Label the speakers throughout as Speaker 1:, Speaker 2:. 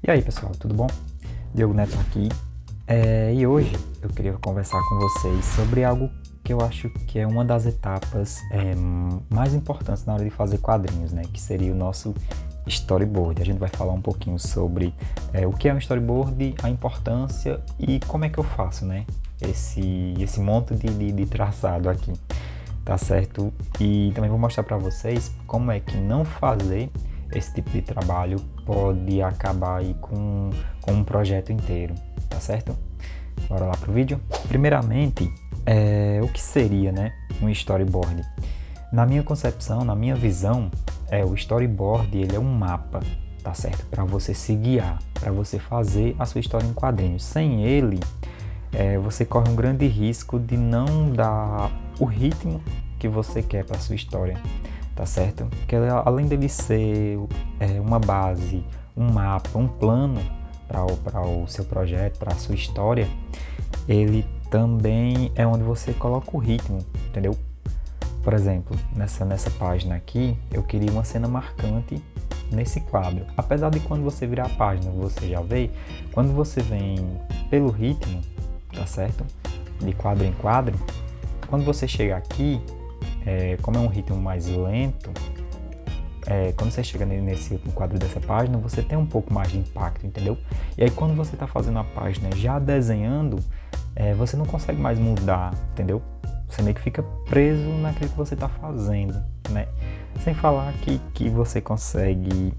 Speaker 1: E aí pessoal, tudo bom? Diogo Neto aqui. E hoje eu queria conversar com vocês sobre algo que eu acho que é uma das etapas mais importantes na hora de fazer quadrinhos, né? Que seria o nosso storyboard. A gente vai falar um pouquinho sobre o que é um storyboard, a importância e como é que eu faço, né? Esse monte de traçado aqui, tá certo? E também vou mostrar para vocês como é que não fazer esse tipo de trabalho pode acabar aí com um projeto inteiro, tá certo? Bora lá pro vídeo. Primeiramente, o que seria, né, um storyboard? Na minha concepção, na minha visão, o storyboard ele é um mapa, tá certo? Para você se guiar, para você fazer a sua história em quadrinhos. Sem ele, você corre um grande risco de não dar o ritmo que você quer para sua história, tá certo? Porque além dele ser uma base, um mapa, um plano para o seu projeto, para a sua história, ele também é onde você coloca o ritmo, entendeu? Por exemplo, nessa página aqui, eu queria uma cena marcante nesse quadro. Apesar de quando você virar a página, você já vê, quando você vem pelo ritmo, tá certo? De quadro em quadro, quando você chega aqui, como é um ritmo mais lento, quando você chega nesse último quadro dessa página, você tem um pouco mais de impacto, entendeu? E aí quando você está fazendo a página já desenhando, você não consegue mais mudar, entendeu? Você meio que fica preso naquilo que você está fazendo, né? Sem falar que você consegue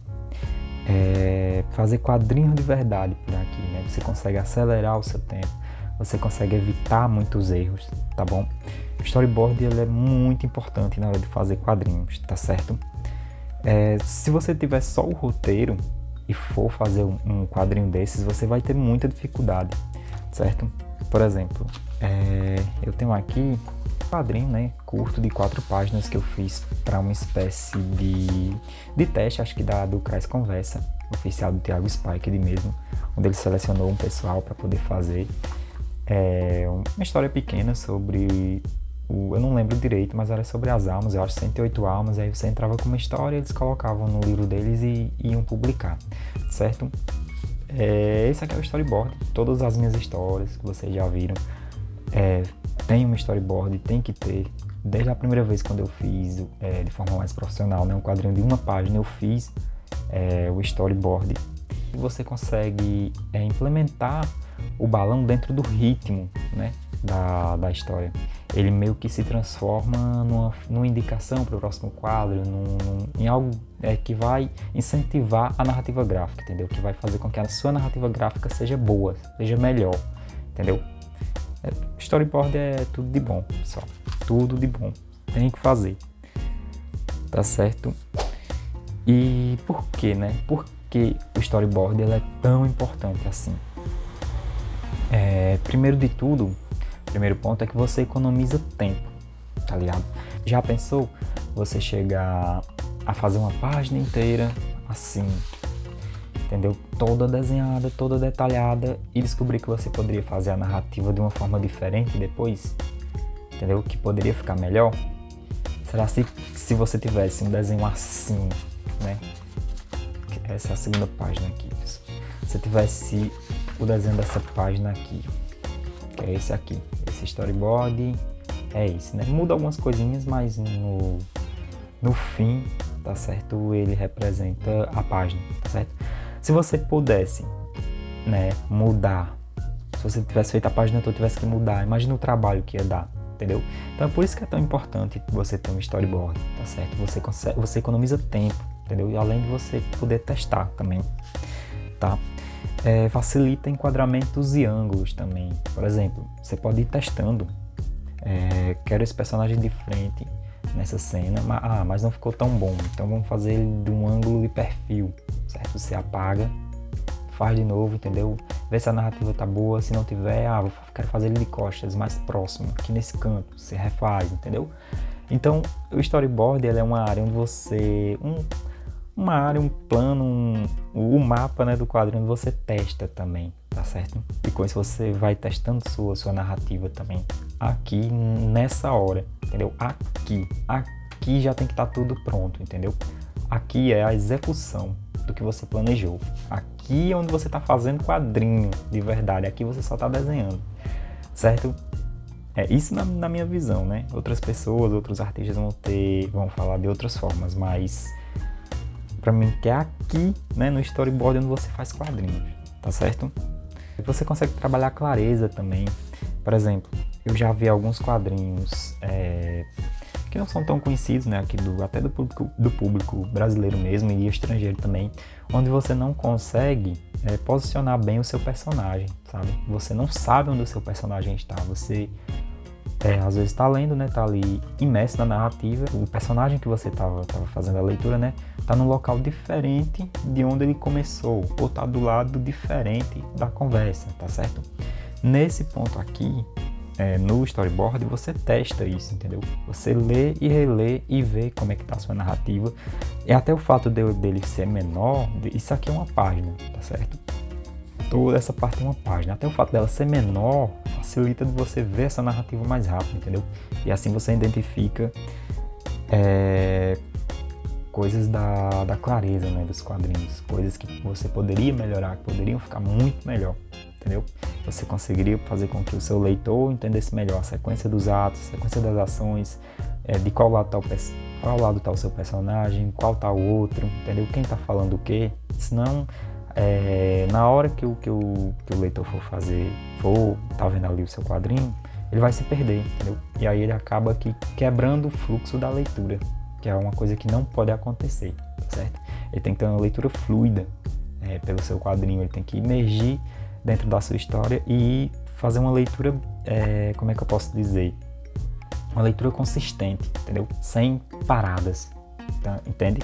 Speaker 1: fazer quadrinhos de verdade por aqui, né? Você consegue acelerar o seu tempo, você consegue evitar muitos erros, tá bom? O storyboard ele é muito importante na hora de fazer quadrinhos, tá certo? Se você tiver só o roteiro e for fazer um quadrinho desses, você vai ter muita dificuldade, certo? Por exemplo, eu tenho aqui um quadrinho, né, curto de 4 páginas que eu fiz para uma espécie de teste, acho que do Crais Conversa, oficial do Thiago Spike mesmo, onde ele selecionou um pessoal para poder fazer uma história pequena sobre eu não lembro direito, mas era sobre as almas, eu acho 108 almas, aí você entrava com uma história, eles colocavam no livro deles e iam publicar, certo? Esse aqui é o storyboard, todas as minhas histórias que vocês já viram, tem um storyboard, tem que ter, desde a primeira vez quando eu fiz de forma mais profissional, né, um quadrinho de uma página, eu fiz o storyboard, e você consegue implementar o balão dentro do ritmo, né, da história. Ele meio que se transforma numa indicação para o próximo quadro, em algo que vai incentivar a narrativa gráfica, entendeu? Que vai fazer com que a sua narrativa gráfica seja boa, seja melhor, entendeu? Storyboard é tudo de bom, pessoal. Tudo de bom. Tem que fazer. Tá certo? E por quê, né? Por que o storyboard ele é tão importante assim? Primeiro de tudo, primeiro ponto é que você economiza tempo, tá ligado? Já pensou você chegar a fazer uma página inteira assim, entendeu? Toda desenhada, toda detalhada e descobrir que você poderia fazer a narrativa de uma forma diferente depois, entendeu? Que poderia ficar melhor? Será se você tivesse um desenho assim, né? Essa é a segunda página aqui. Se tivesse o desenho dessa página aqui, que é esse aqui, esse storyboard, é esse, né? Muda algumas coisinhas, mas no fim, tá certo? Ele representa a página, tá certo? Se você pudesse, né, mudar, se você tivesse feito a página toda, tivesse que mudar, imagina o trabalho que ia dar, entendeu? Então é por isso que é tão importante você ter um storyboard, tá certo? Você economiza tempo, entendeu? E além de você poder testar também, tá? Facilita enquadramentos e ângulos também. Por exemplo, você pode ir testando. Quero esse personagem de frente nessa cena, mas não ficou tão bom, então vamos fazer ele de um ângulo de perfil, certo? Você apaga, faz de novo, entendeu? Vê se a narrativa tá boa, se não tiver, quero fazer ele de costas, mais próximo, aqui nesse canto, você refaz, entendeu? Então, o storyboard ele é uma área onde você... uma área, um plano, o mapa, né, do quadrinho onde você testa também, tá certo? E com isso você vai testando sua narrativa também aqui nessa hora, entendeu? Aqui já tem que estar tudo pronto, entendeu? Aqui é a execução do que você planejou. Aqui é onde você está fazendo quadrinho de verdade, aqui você só está desenhando, certo? É isso na minha visão, né? Outras pessoas, outros artistas vão falar de outras formas, mas pra mim que é aqui, né, no storyboard onde você faz quadrinhos, tá certo? Você consegue trabalhar clareza também. Por exemplo, eu já vi alguns quadrinhos que não são tão conhecidos, né, aqui até do público brasileiro mesmo e estrangeiro também, onde você não consegue posicionar bem o seu personagem, sabe? Você não sabe onde o seu personagem está, você às vezes está lendo, né, tá ali imerso na narrativa, o personagem que você tava fazendo a leitura, né, tá num local diferente de onde ele começou, ou tá do lado diferente da conversa, tá certo? Nesse ponto aqui, no storyboard, você testa isso, entendeu? Você lê e relê e vê como é que tá a sua narrativa. E até o fato dele ser menor, isso aqui é uma página, tá certo? Toda essa parte é uma página. Até o fato dela ser menor facilita de você ver essa narrativa mais rápido, entendeu? E assim você identifica coisas da clareza, né, dos quadrinhos, coisas que você poderia melhorar, que poderiam ficar muito melhor, entendeu? Você conseguiria fazer com que o seu leitor entendesse melhor a sequência dos atos, a sequência das ações, de qual lado está o seu personagem, qual está o outro, entendeu? Quem está falando o quê? Senão, na hora que o leitor tá vendo ali o seu quadrinho, ele vai se perder, entendeu? E aí ele acaba quebrando o fluxo da leitura, que é uma coisa que não pode acontecer, certo? Ele tem que ter uma leitura fluida pelo seu quadrinho, ele tem que imergir dentro da sua história e fazer uma leitura, como é que eu posso dizer? Uma leitura consistente, entendeu? Sem paradas, tá? Entende?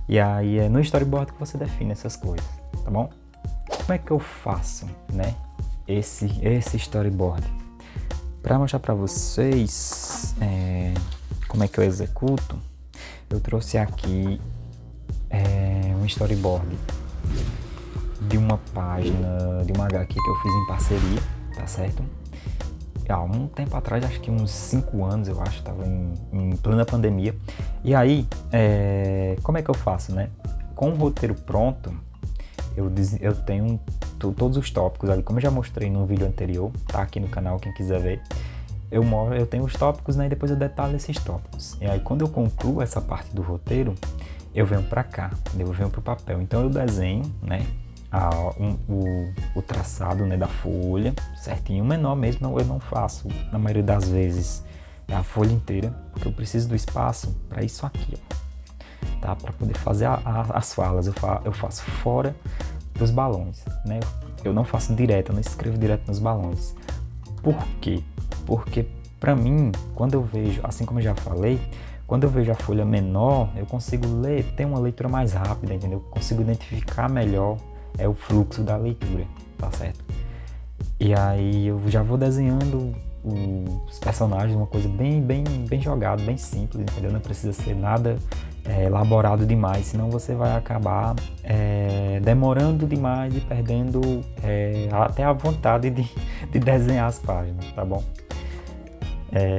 Speaker 1: E aí é no storyboard que você define essas coisas, tá bom? Como é que eu faço, né? Esse storyboard? Para mostrar para vocês como é que eu executo, eu trouxe aqui um storyboard de uma página, de uma HQ que eu fiz em parceria, tá certo? Há um tempo atrás, acho que uns 5 anos, eu acho, estava em plena pandemia. E aí, como é que eu faço, né? Com o roteiro pronto, eu tenho todos os tópicos ali, como eu já mostrei no vídeo anterior, tá aqui no canal, quem quiser ver. Eu tenho os tópicos, né, e depois eu detalho esses tópicos. E aí, quando eu concluo essa parte do roteiro, eu venho para cá, eu venho para o papel. Então, eu desenho, né, o traçado, né, da folha certinho. Menor mesmo eu não faço, na maioria das vezes, é a folha inteira, porque eu preciso do espaço para isso aqui, ó, tá? Para poder fazer as falas. Eu faço fora dos balões, né? Eu não faço direto, eu não escrevo direto nos balões. Por quê? Porque para mim, quando eu vejo, assim como eu já falei, quando eu vejo a folha menor, eu consigo ter uma leitura mais rápida, entendeu? Eu consigo identificar melhor o fluxo da leitura, tá certo? E aí eu já vou desenhando os personagens, uma coisa bem jogada, bem simples, entendeu? Não precisa ser nada elaborado demais, senão você vai acabar demorando demais e perdendo até a vontade de desenhar as páginas, tá bom?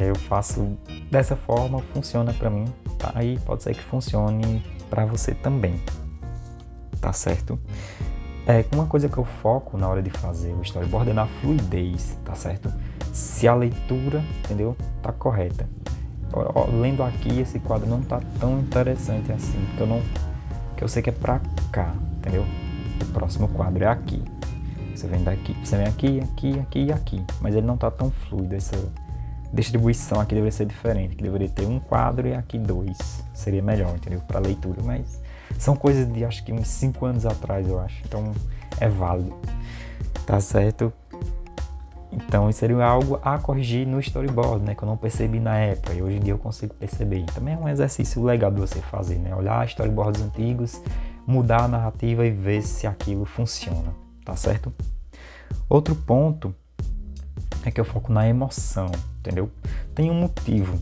Speaker 1: Eu faço dessa forma, funciona pra mim, tá? Aí pode ser que funcione pra você também, tá certo? Uma coisa que eu foco na hora de fazer o storyboard é na fluidez, tá certo? Se a leitura, entendeu, tá correta. Lendo aqui, esse quadro não tá tão interessante assim, porque eu sei que é pra cá, entendeu? O próximo quadro é aqui. Você vem aqui, aqui e aqui, mas ele não tá tão fluido. Essa distribuição aqui deveria ser diferente, que deveria ter um quadro e aqui 2. Seria melhor, entendeu? Para leitura, mas são coisas de acho que uns 5 anos atrás, eu acho. Então é válido, tá certo? Então isso seria algo a corrigir no storyboard, né? Que eu não percebi na época e hoje em dia eu consigo perceber. Também é um exercício legal de você fazer, né? Olhar storyboards antigos, mudar a narrativa e ver se aquilo funciona, tá certo? Outro ponto é que eu foco na emoção, entendeu? Tem um motivo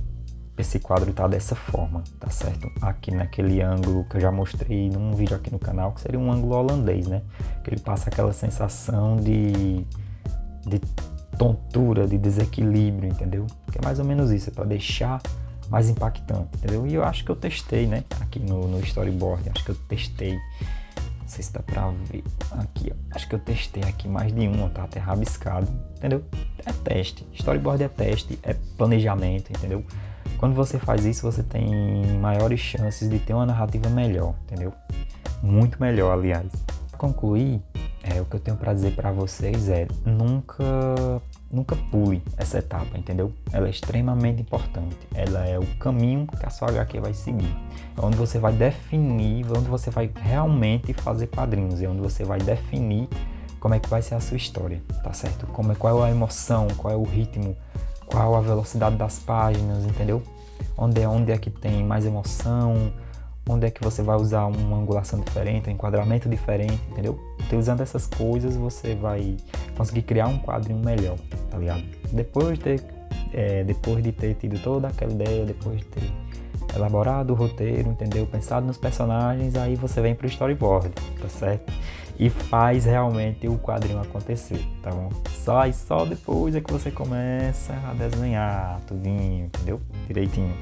Speaker 1: pra esse quadro estar dessa forma, tá certo? Aqui naquele ângulo que eu já mostrei num vídeo aqui no canal, que seria um ângulo holandês, né? Que ele passa aquela sensação de tontura, de desequilíbrio, entendeu? Que é mais ou menos isso, é para deixar mais impactante, entendeu? E eu acho que eu testei, né? Aqui no storyboard, acho que eu testei sei se dá pra ver aqui, ó. Acho que eu testei aqui mais de um, ó, tá até rabiscado, entendeu? É teste, storyboard é teste, é planejamento, entendeu? Quando você faz isso, você tem maiores chances de ter uma narrativa melhor, entendeu? Muito melhor, aliás. Para concluir, o que eu tenho para dizer para vocês é nunca pule essa etapa, entendeu? Ela é extremamente importante. Ela é o caminho que a sua HQ vai seguir. É onde você vai definir, onde você vai realmente fazer quadrinhos, é onde você vai definir como é que vai ser a sua história, tá certo? Qual é a emoção, qual é o ritmo, qual a velocidade das páginas, entendeu? Onde é que tem mais emoção, onde é que você vai usar uma angulação diferente, um enquadramento diferente, entendeu? Utilizando essas coisas, você vai conseguir criar um quadrinho melhor, tá ligado? Depois de ter tido toda aquela ideia, depois de ter elaborado o roteiro, entendeu? Pensado nos personagens, aí você vem pro storyboard, tá certo? E faz realmente o quadrinho acontecer, tá bom? Só depois é que você começa a desenhar tudinho, entendeu? Direitinho.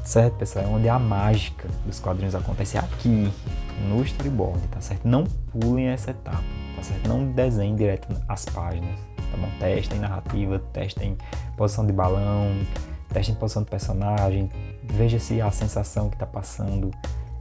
Speaker 1: Certo, pessoal? É onde a mágica dos quadrinhos acontece aqui, no storyboard, tá certo? Não pulem essa etapa, tá certo? Não desenhem direto as páginas, tá bom? Testem narrativa, testem posição de balão, testem posição do personagem, veja se a sensação que tá passando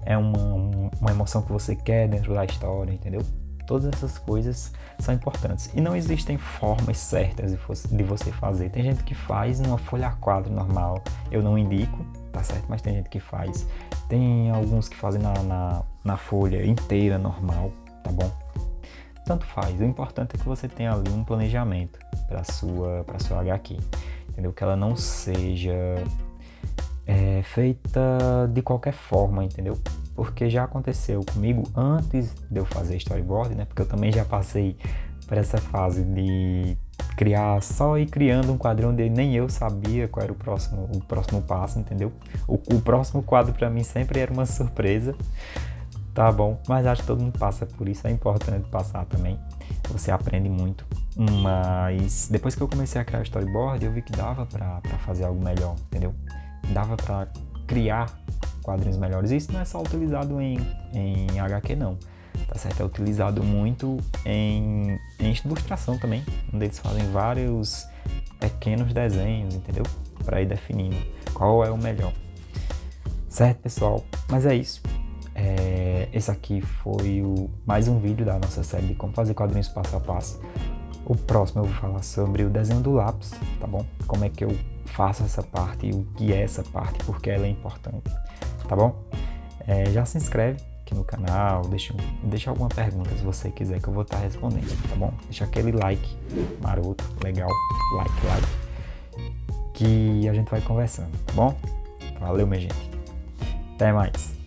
Speaker 1: é uma emoção que você quer dentro da história, entendeu? Todas essas coisas são importantes. E não existem formas certas de você fazer. Tem gente que faz numa folha A4 normal, eu não indico, tá certo? Mas tem gente que faz. Tem alguns que fazem na folha inteira normal, tá bom? Tanto faz. O importante é que você tenha ali um planejamento para sua HQ, entendeu? Que ela não seja feita de qualquer forma, entendeu? Porque já aconteceu comigo antes de eu fazer storyboard, né? Porque eu também já passei por essa fase de criar só ir criando um quadrinho onde nem eu sabia qual era o próximo passo, entendeu? O próximo quadro para mim sempre era uma surpresa, tá bom? Mas acho que todo mundo passa por isso, é importante passar também. Você aprende muito. Mas depois que eu comecei a criar storyboard, eu vi que dava para fazer algo melhor, entendeu? Dava para criar quadrinhos melhores. Isso não é só utilizado em HQ não, tá certo? É utilizado muito em ilustração também, onde eles fazem vários pequenos desenhos, entendeu? Para ir definindo qual é o melhor. Certo, pessoal? Mas é isso. Esse aqui foi mais um vídeo da nossa série de como fazer quadrinhos passo a passo. O próximo eu vou falar sobre o desenho do lápis, tá bom? Como é que eu faço essa parte e o que é essa parte, porque ela é importante, tá bom? Já se inscreve aqui no canal, deixa alguma pergunta se você quiser que eu vou estar respondendo, tá bom? Deixa aquele like maroto, legal, like, que a gente vai conversando, tá bom? Valeu, minha gente. Até mais.